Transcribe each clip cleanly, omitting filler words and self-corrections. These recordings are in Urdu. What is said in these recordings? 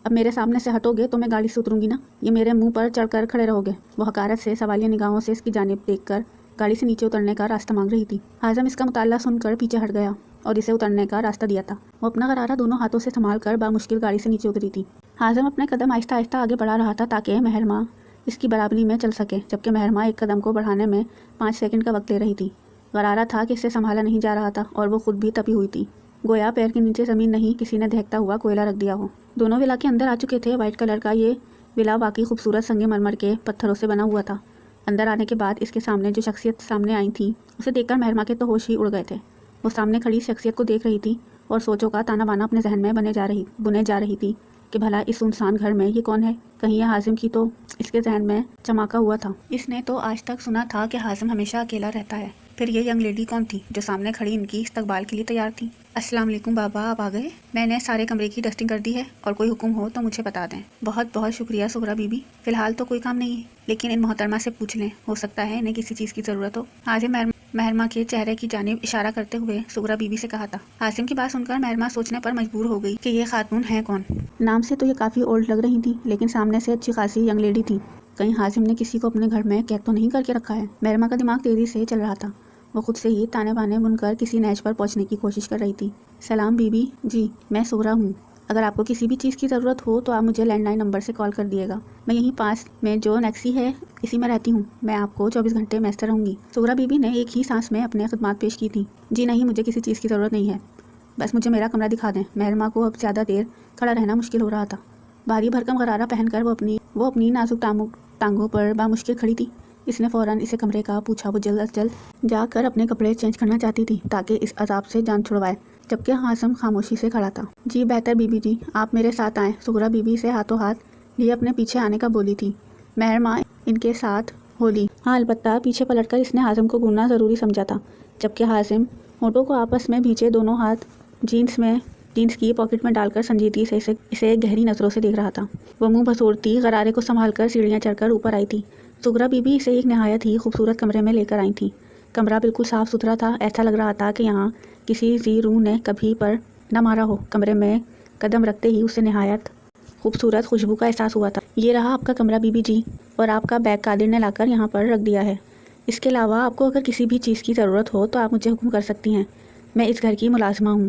اب میرے سامنے سے ہٹو گے تو میں گاڑی سے اتروں گی نا، یہ میرے منہ پر چڑھ کر کھڑے رہو گے؟ وہ حقارت سے سوالیہ نگاہوں سے اس کی جانب دیکھ کر گاڑی سے نیچے اترنے کا راستہ مانگ رہی تھی۔ حازم اس کا مطالعہ سن کر پیچھے ہٹ گیا اور اسے اترنے کا راستہ دیا تھا۔ وہ اپنا غرارہ دونوں ہاتھوں سے سنبھال کر بامشکل گاڑی سے نیچے اتری تھی۔ حازم اپنے قدم آہستہ آہستہ آگے بڑھا رہا تھا تاکہ مہرماں اس کی برابری میں چل سکے، جبکہ مہرماں ایک قدم کو بڑھانے میں 5 سیکنڈ کا وقت لے رہی تھی۔ غرارہ تھا کہ اسے سنبھالا نہیں جا رہا تھا اور وہ خود بھی تپی ہوئی تھی، گویا پیر کے نیچے زمین نہیں، کسی نے دہکتا ہوا کوئلہ رکھ دیا ہو۔ دونوں ولا کے اندر آ چکے تھے۔ وائٹ کلر کا یہ ولا واقعی خوبصورت سنگ مرمر کے پتھروں سے بنا ہوا تھا۔ اندر آنے کے بعد اس کے سامنے جو شخصیت سامنے آئی تھی اسے دیکھ کر مہرماں کے تو ہوش ہی اڑ گئے تھے۔ وہ سامنے کھڑی شخصیت کو دیکھ رہی تھی اور سوچوں کا تانا بانا اپنے ذہن میں بنے جا رہی تھی کہ بھلا اس سنسان گھر میں یہ کون ہے؟ کہیں یہ حازم کی تو اس کے ذہن میں چمکا ہوا تھا۔ اس نے تو آج تک سنا تھا کہ حازم ہمیشہ اکیلا رہتا ہے، پھر یہ ینگ لیڈی کون تھی جو سامنے کھڑی ان کی استقبال کے لیے تیار تھی؟ السلام علیکم بابا، آپ آ گئے؟ میں نے سارے کمرے کی ڈسٹنگ کر دی ہے، اور کوئی حکم ہو تو مجھے بتا دیں۔ بہت بہت شکریہ سغرا بی بی، فی الحال تو کوئی کام نہیں ہے، لیکن ان محترمہ سے پوچھ لیں، ہو سکتا ہے انہیں کسی چیز کی ضرورت ہو۔ حازم مہرماں کے چہرے کی جانب اشارہ کرتے ہوئے سغرا بی بی سے کہا تھا۔ حازم کی بات سن کر مہرماں سوچنے پر مجبور ہو گئی کہ یہ خاتون ہے کون۔ نام سے تو یہ کافی اولڈ لگ رہی تھی، لیکن سامنے سے اچھی خاصی ینگ لیڈی تھی۔ کہیں حازم نے کسی کو اپنے گھر میں قید تو نہیں کر کے رکھا ہے؟ مہرماں کا دماغ تیزی سے چل رہا تھا۔ وہ خود سے ہی تانے بانے بن کر کسی نیچ پر پہنچنے کی کوشش کر رہی تھی۔ سلام بی بی جی، میں سغرا ہوں۔ اگر آپ کو کسی بھی چیز کی ضرورت ہو تو آپ مجھے لینڈ لائن نمبر سے کال کر دیے گا۔ میں یہیں پاس میں جو نیکسی ہے اسی میں رہتی ہوں، میں آپ کو 24 گھنٹے میسر رہوں گی۔ سغرا بی بی نے ایک ہی سانس میں اپنے خدمات پیش کی تھیں۔ جی نہیں، مجھے کسی چیز کی ضرورت نہیں ہے، بس مجھے میرا کمرہ دکھا دیں۔ مہرماں کو اب زیادہ دیر کھڑا رہنا مشکل ہو رہا تھا۔ بھاری بھرکم غرارہ پہن کر وہ اپنی نازک ٹانگوں پر بامشکل کھڑی تھی۔ اس نے فوراً اسے کمرے کا پوچھا۔ وہ جلد از جلد جا کر اپنے کپڑے چینج کرنا چاہتی تھی تاکہ اس عذاب سے جان چھڑوائے، جبکہ حازم خاموشی سے کھڑا تھا۔ جی بہتر بی بی جی، آپ میرے ساتھ آئیں، سغرا بی بی سے ہاتھوں ہاتھ لیے اپنے پیچھے آنے کا بولی تھی۔ مہرماں ان کے ساتھ ہولی۔ ہاں البتہ پیچھے پلٹ کر اس نے حازم کو گھورنا ضروری سمجھا تھا، جبکہ حازم ہونٹوں کو آپس میں بھینچے دونوں ہاتھ جینس کی پاکٹ میں ڈال کر سنجیدگی سے اسے گہری نظروں سے دیکھ رہا تھا۔ وہ منہ بھسورتی غرارے کو سنبھال کر سیڑھیاں چڑھ کر اوپر آئی تھی۔ سغرا بی بی اسے ایک نہایت ہی خوبصورت کمرے میں لے کر آئی تھی۔ کمرہ بالکل صاف ستھرا تھا، ایسا لگ رہا تھا کہ یہاں کسی ذی روح نے کبھی پر نہ مارا ہو۔ کمرے میں قدم رکھتے ہی اسے نہایت خوبصورت خوشبو کا احساس ہوا تھا۔ یہ رہا آپ کا کمرہ بی بی جی، اور آپ کا بیگ قادر نے لا کر یہاں پر رکھ دیا ہے۔ اس کے علاوہ آپ کو اگر کسی بھی چیز کی ضرورت ہو تو آپ مجھے حکم کر سکتی ہیں۔ میں اس گھر کی ملازمہ ہوں،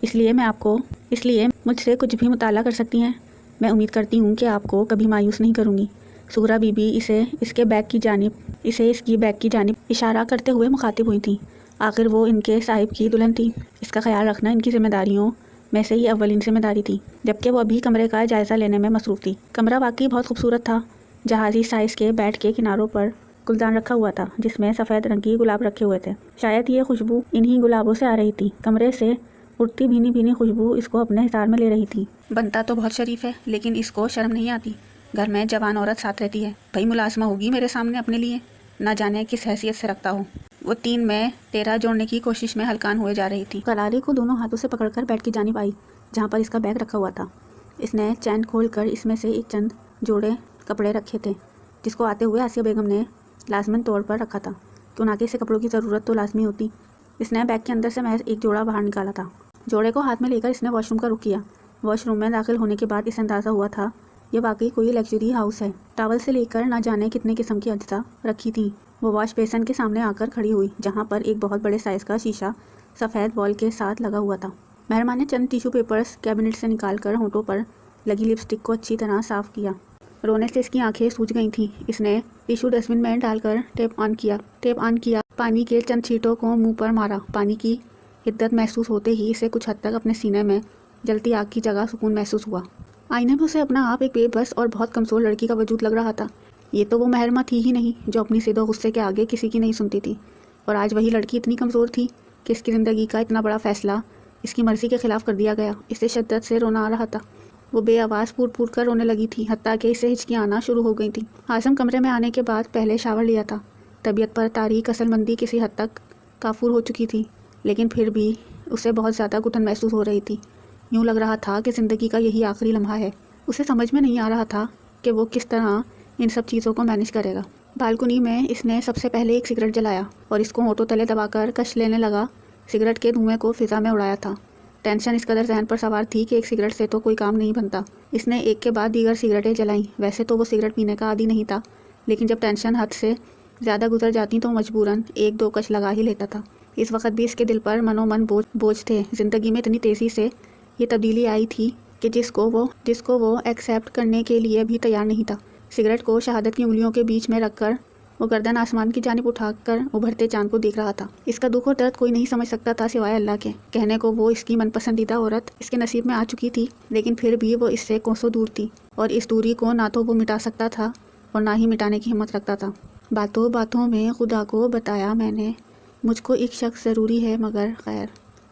اس لیے مجھ سے کچھ بھی مطالعہ کر سکتی ہیں۔ میں امید کرتی ہوں کہ آپ کو کبھی مایوس نہیں کروں گی۔ سغرا بی بی اسے اس کی بیگ کی جانب اشارہ کرتے ہوئے مخاطب ہوئی تھی۔ آخر وہ ان کے صاحب کی دلہن تھی، اس کا خیال رکھنا ان کی ذمہ داریوں میں سے ہی اولین ذمہ داری تھی، جبکہ وہ ابھی کمرے کا جائزہ لینے میں مصروف تھی۔ کمرہ واقعی بہت خوبصورت تھا۔ جہازی سائز کے بیڈ کے کناروں پر گلدان رکھا ہوا تھا جس میں سفید رنگ کی گلاب رکھے ہوئے تھے۔ شاید یہ خوشبو انہی گلابوں سے آ رہی تھی۔ کمرے سے اٹھتی بھینی بھینی خوشبو اس کو اپنے حصار میں لے رہی تھی۔ بنتا تو بہت شریف ہے، لیکن اس کو شرم نہیں آتی۔ گھر میں جوان عورت ساتھ رہتی ہے، بھائی ملازمہ ہوگی میرے سامنے اپنے لیے، نہ جانے کس حیثیت سے رکھتا ہو۔ وہ 3 میں 13 جوڑنے کی کوشش میں ہلکان ہوئے جا رہی تھی۔ غرارے کو دونوں ہاتھوں سے پکڑ کر بیڈ کی جانب آئی جہاں پر اس کا بیگ رکھا ہوا تھا۔ اس نے چین کھول کر اس میں سے ایک چند جوڑے کپڑے رکھے تھے جس کو آتے ہوئے آسیہ بیگم نے لازمن طور پر رکھا تھا، کیوں نہ کہ اسے کپڑوں کی ضرورت تو لازمی ہوتی۔ اس نے بیگ کے اندر سے محض ایک جوڑا باہر نکالا تھا۔ جوڑے کو ہاتھ میں لے کر اس نے واش روم کا رخ کیا۔ واش روم میں داخل ہونے کے بعد اسے اندازہ ہوا تھا یہ واقعی کوئی لگژری ہاؤس ہے۔ ٹاول سے لے کر نہ جانے کتنے قسم کی اجزاء رکھی تھیں۔ وہ واش بیسن کے سامنے آ کر کھڑی ہوئی جہاں پر ایک بہت بڑے سائز کا شیشہ سفید وال کے ساتھ لگا ہوا تھا۔ مہرماں نے چند ٹیشو پیپرز کیبنٹ سے نکال کر ہونٹوں پر لگی لپسٹک کو اچھی طرح صاف کیا۔ رونے سے اس کی آنکھیں سوج گئی تھیں۔ اس نے ٹیشو ڈسٹ بن میں ڈال کر ٹیپ آن کیا، پانی کے چند چھینٹوں کو منہ پر مارا۔ پانی کی حدت محسوس ہوتے ہی اسے کچھ حد تک اپنے سینے میں جلتی آگ کی جگہ سکون محسوس ہوا۔ آئینے میں اسے اپنا آپ ایک بے بس اور بہت کمزور لڑکی کا وجود لگ رہا تھا۔ یہ تو وہ مہرماں تھی ہی نہیں جو اپنی صد و غصے کے آگے کسی کی نہیں سنتی تھی، اور آج وہی لڑکی اتنی کمزور تھی کہ اس کی زندگی کا اتنا بڑا فیصلہ اس کی مرضی کے خلاف کر دیا گیا۔ اسے شدت سے رونا آ رہا تھا۔ وہ بے آواز پھوٹ کر رونے لگی تھی، حتیٰ کہ اسے ہچکیاں آنا شروع ہو گئی تھیں۔ حازم کمرے میں آنے کے بعد پہلے شاور لیا تھا۔ طبیعت پر تاریک عسل مندی کسی حد تک کافور ہو چکی تھی، لیکن پھر بھی اسے بہت زیادہ گھٹن محسوس ہو رہی تھی۔ یوں لگ رہا تھا کہ زندگی کا یہی آخری لمحہ ہے۔ اسے سمجھ میں نہیں آ رہا تھا کہ وہ کس طرح ان سب چیزوں کو مینیج کرے گا۔ بالکنی میں اس نے سب سے پہلے ایک سگریٹ جلایا اور اس کو ہونٹوں تلے دبا کر کش لینے لگا۔ سگریٹ کے دھوئیں کو فضا میں اڑایا تھا۔ ٹینشن اس قدر ذہن پر سوار تھی کہ ایک سگریٹ سے تو کوئی کام نہیں بنتا۔ اس نے ایک کے بعد دیگر سگریٹیں جلائیں۔ ویسے تو وہ سگریٹ پینے کا عادی نہیں تھا، لیکن جب ٹینشن حد سے زیادہ گزر جاتی تو مجبوراً ایک دو کش لگا ہی لیتا تھا۔ اس وقت بھی اس کے دل پر منو من بوجھ تھے۔ زندگی میں اتنی تیزی سے یہ تبدیلی آئی تھی کہ جس کو وہ ایکسیپٹ کرنے کے لیے بھی تیار نہیں تھا۔ سگریٹ کو شہادت کی انگلیوں کے بیچ میں رکھ کر وہ گردن آسمان کی جانب اٹھا کر ابھرتے چاند کو دیکھ رہا تھا۔ اس کا دکھ اور درد کوئی نہیں سمجھ سکتا تھا سوائے اللہ کے۔ کہنے کو وہ اس کی من پسندیدہ عورت اس کے نصیب میں آ چکی تھی، لیکن پھر بھی وہ اس سے کوسوں دور تھی، اور اس دوری کو نہ تو وہ مٹا سکتا تھا اور نہ ہی مٹانے کی ہمت رکھتا تھا۔ باتوں باتوں میں خدا کو بتایا میں نے، مجھ کو ایک شخص ضروری ہے مگر خیر۔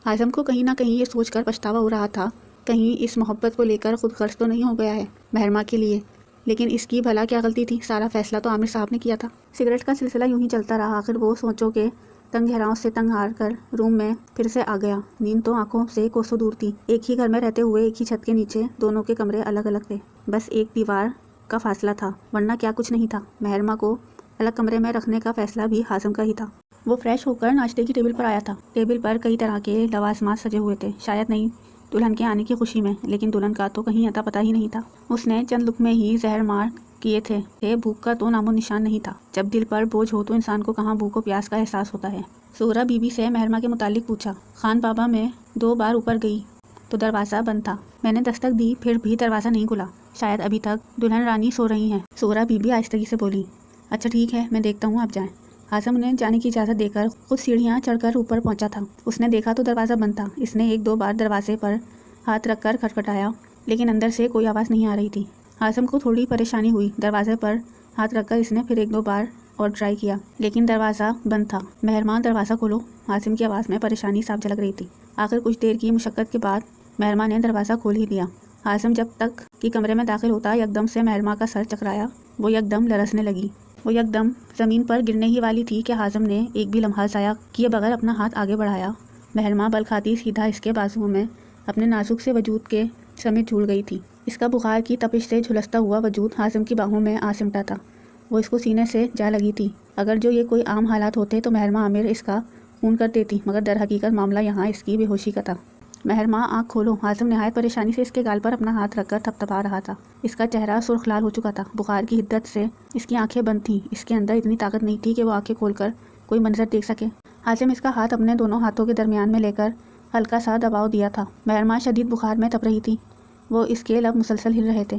اعظم کو کہیں نہ کہیں یہ سوچ کر پچھتاوا ہو رہا تھا، کہیں اس محبت کو لے کر خود غرض تو نہیں ہو گیا ہے مہرما کے لیے۔ لیکن اس کی بھلا کیا غلطی تھی؟ سارا فیصلہ تو عامر صاحب نے کیا تھا۔ سگریٹ کا سلسلہ یوں ہی چلتا رہا۔ آخر وہ سوچوں کے تنگ گہراؤں سے تنگ ہار کر روم میں پھر سے آ گیا۔ نیند تو آنکھوں سے کوسوں دور تھی۔ ایک ہی گھر میں رہتے ہوئے ایک ہی چھت کے نیچے دونوں کے کمرے الگ الگ تھے، بس ایک دیوار کا فاصلہ تھا، ورنہ کیا کچھ نہیں تھا۔ مہرما کو الگ کمرے میں رکھنے کا فیصلہ بھی اعظم کا ہی تھا۔ وہ فریش ہو کر ناشتے کی ٹیبل پر آیا تھا۔ ٹیبل پر کئی طرح کے لوازمات سجے ہوئے تھے، شاید نئی دلہن کے آنے کی خوشی میں، لیکن دلہن کا تو کہیں اتا پتہ ہی نہیں تھا۔ اس نے چند لقمے ہی زہر مار کیے تھے، بھوک کا تو نام و نشان نہیں تھا۔ جب دل پر بوجھ ہو تو انسان کو کہاں بھوک و پیاس کا احساس ہوتا ہے۔ زہرا بی بی سے مہرما کے متعلق پوچھا۔ خان بابا میں 2 بار اوپر گئی تو دروازہ بند تھا۔ میں نے دستک دی، پھر بھی دروازہ نہیں کھلا، شاید ابھی تک دلہن رانی سو رہی ہیں، زہرا بی بی آہستگی سے بولی۔ اچھا ٹھیک ہے، میں دیکھتا ہوں، آپ جائیں۔ اعظم نے جانے کی اجازت دے کر خود سیڑھیاں چڑھ کر اوپر پہنچا تھا۔ اس نے دیکھا تو دروازہ بند تھا۔ اس نے 1-2 بار دروازے پر ہاتھ رکھ کر کھٹکھٹایا، لیکن اندر سے کوئی آواز نہیں آ رہی تھی۔ اعظم کو تھوڑی پریشانی ہوئی۔ دروازے پر ہاتھ رکھ کر اس نے پھر 1-2 بار اور ٹرائی کیا، لیکن دروازہ بند تھا۔ مہرما دروازہ کھولو، اعظم کی آواز میں پریشانی صاف جھلک رہی تھی۔ آخر کچھ دیر کی مشقت کے بعد مہرما نے دروازہ کھول ہی دیا۔ اعظم جب تک کہ کمرے میں داخل ہوتا یکدم سے مہرما کا سر چکرایا، وہ یکدم لرزنے لگی۔ وہ یکدم زمین پر گرنے ہی والی تھی کہ اعظم نے ایک بھی لمحہ ضائع کیے بغیر اپنا ہاتھ آگے بڑھایا۔ مہرما بل کھاتی سیدھا اس کے بازوؤں میں اپنے نازک سے وجود کے سمیت جھول گئی تھی۔ اس کا بخار کی تپش سے جھلستا ہوا وجود اعظم کی باہوں میں آ سمٹا تھا۔ وہ اس کو سینے سے جا لگی تھی۔ اگر جو یہ کوئی عام حالات ہوتے تو مہرما عامر اس کا خون کر دیتی، مگر در حقیقت معاملہ یہاں اس کی بے ہوشی کا تھا۔ مہرما آنکھ کھولو۔ اعظم نہایت پریشانی سے اس کے گال پر اپنا ہاتھ رکھ کر تھپتھپا رہا تھا۔ اس کا چہرہ سرخ لال ہو چکا تھا۔ بخار کی حدت سے اس کی آنکھیں بند تھیں۔ اس کے اندر اتنی طاقت نہیں تھی کہ وہ آنکھیں کھول کر کوئی منظر دیکھ سکے۔ اعظم اس کا ہاتھ اپنے دونوں ہاتھوں کے درمیان میں لے کر ہلکا سا دباؤ دیا تھا۔ مہرما شدید بخار میں تپ رہی تھی۔ وہ اس کے لب مسلسل ہل رہے تھے۔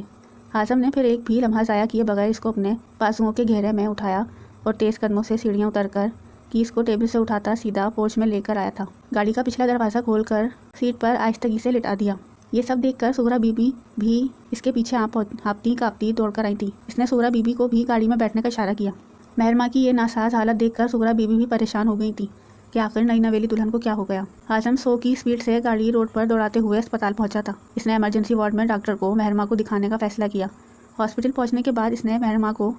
اعظم نے پھر ایک بھی لمحہ ضائع کیے بغیر اس کو اپنے بازوؤں کے گھیرے میں اٹھایا اور تیز قدموں سے سیڑھیاں اتر کر کیس کو ٹیبل سے اٹھاتا سیدھا پورچ میں لے کر آیا تھا۔ گاڑی کا پچھلا دروازہ کھول کر سیٹ پر آہستگی سے لٹا دیا۔ یہ سب دیکھ کر زہرا بی بی بھی اس کے پیچھے ہاپتی کاپتی دوڑ کر آئی تھی۔ اس نے زہرا بی بی کو بھی گاڑی میں بیٹھنے کا اشارہ کیا۔ مہرما کی یہ ناساز حالت دیکھ کر زہرا بی بی بھی پریشان ہو گئی تھی کہ آخر نئی نویلی دلہن کو کیا ہو گیا۔ اعظم 100 کی اسپیڈ سے گاڑی روڈ پر دوڑاتے ہوئے اسپتال پہنچا تھا۔ اس نے ایمرجنسی وارڈ میں ڈاکٹر کو مہرما کو دکھانے کا فیصلہ کیا۔ ہاسپٹل پہنچنے کے بعد اس نے مہرما کو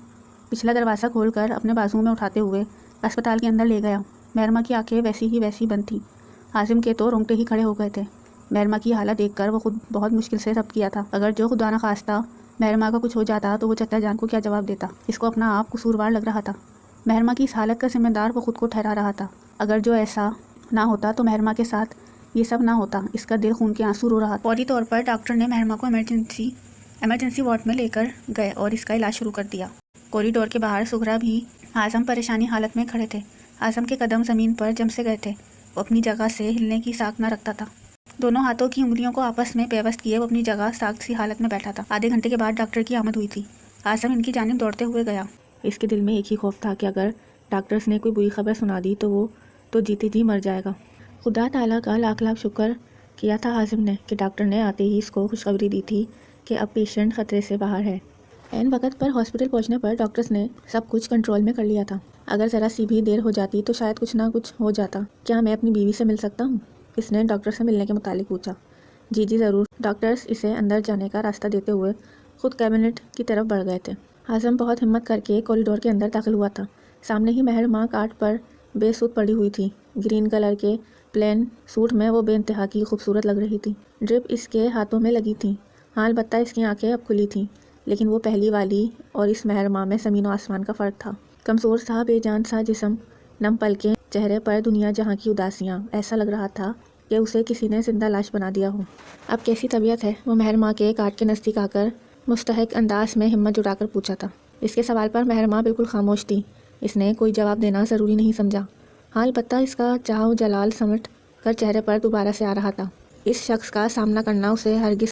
پچھلا دروازہ کھول کر اپنے بازو میں اٹھاتے ہوئے اسپتال کے اندر لے گیا۔ مہرما کی آنکھیں ویسی بند تھیں۔ اعظم کے تو رونگٹے ہی کھڑے ہو گئے تھے۔ مہرما کی حالت دیکھ کر وہ خود بہت مشکل سے ضبط کیا تھا۔ اگر جو خدا نخواستہ مہرما کا کچھ ہو جاتا تو وہ چچا جان کو کیا جواب دیتا؟ اس کو اپنا آپ قصوروار لگ رہا تھا۔ مہرما کی اس حالت کا ذمہ دار وہ خود کو ٹھہرا رہا تھا۔ اگر جو ایسا نہ ہوتا تو مہرما کے ساتھ یہ سب نہ ہوتا۔ اس کا دل خون کے آنسو رو رہا تھا۔ فوری طور پر ڈاکٹر نے مہرما کو ایمرجنسی وارڈ میں لے کر گئے اور اس کا علاج شروع کر دیا۔ کوریڈور کے باہر زہرا بھی اعظم پریشانی حالت میں کھڑے تھے۔ اعظم کے قدم زمین پر جم سے گئے تھے۔ وہ اپنی جگہ سے ہلنے کی ساکھ نہ رکھتا تھا۔ دونوں ہاتھوں کی انگلیوں کو آپس میں پیوست کیے وہ اپنی جگہ ساکھ سی حالت میں بیٹھا تھا۔ آدھے گھنٹے کے بعد ڈاکٹر کی آمد ہوئی تھی۔ اعظم ان کی جانب دوڑتے ہوئے گیا۔ اس کے دل میں ایک ہی خوف تھا کہ اگر ڈاکٹرز نے کوئی بری خبر سنا دی تو وہ تو جیتے جی مر جائے گا۔ خدا تعالیٰ کا لاکھ لاکھ شکر کیا تھا اعظم نے کہ ڈاکٹر نے آتے ہی اس کو خوشخبری دی تھی کہ اب پیشنٹ خطرے سے باہر ہے۔ عین وقت پر ہاسپٹل پہنچنے پر ڈاکٹرز نے سب کچھ کنٹرول میں کر لیا تھا۔ اگر ذرا سی بھی دیر ہو جاتی تو شاید کچھ نہ کچھ ہو جاتا۔ کیا میں اپنی بیوی سے مل سکتا ہوں؟ اس نے ڈاکٹر سے ملنے کے متعلق پوچھا۔ جی ضرور۔ ڈاکٹرز اسے اندر جانے کا راستہ دیتے ہوئے خود کیبنٹ کی طرف بڑھ گئے تھے۔ اعظم بہت ہمت کر کے کوریڈور کے اندر داخل ہوا تھا۔ سامنے ہی مہرما کاٹ پر بے سود پڑی ہوئی تھی۔ گرین کلر کے پلین سوٹ میں وہ بے انتہا کی خوبصورت لگ رہی تھی۔ ڈرپ اس کے ہاتھوں میں لگی تھی۔ البتہ اس کی آنکھیں اب کھلی تھیں، لیکن وہ پہلی والی اور اس مہرما میں زمین و آسمان کا فرق تھا۔ کمزور سا بے جان سا جسم، نم پلکیں، چہرے پر دنیا جہاں کی اداسیاں۔ ایسا لگ رہا تھا کہ اسے کسی نے زندہ لاش بنا دیا ہو۔ اب کیسی طبیعت ہے؟ وہ مہر ماں کے کاٹ کے نزدیک آ کر مستحق انداز میں ہمت جٹا کر پوچھا تھا۔ اس کے سوال پر مہر ماں بالکل خاموش تھی۔ اس نے کوئی جواب دینا ضروری نہیں سمجھا۔ ہاں البتہ اس کا چاہ و جلال سمٹ کر چہرے پر دوبارہ سے آ رہا تھا۔ اس شخص کا سامنا کرنا اسے ہرگز